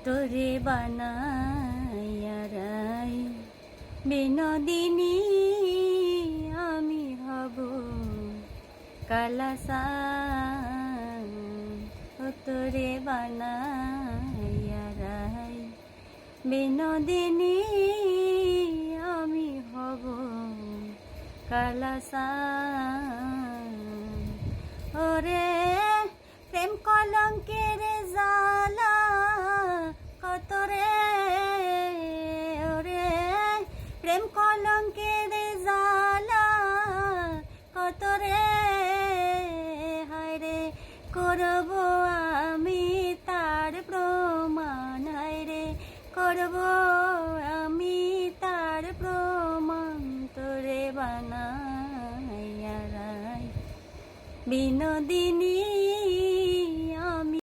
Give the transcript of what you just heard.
তোরে বানাইয়া রাই বিনোদিনী আমি হব কালাসান। ও তোরে বানাইয়া রাই বিনোদিনী আমি হব কালাসান। ওরে প্রেম কলঙ্কের জালা কত রে, ওরে প্রেম কলঙ্কের জালা কত রে, হায় রে করব আমি তার প্রমাণ, হায় রে করব আমি তার প্রমাণ। তোরে বানাইয়া রাই বিনোদিনী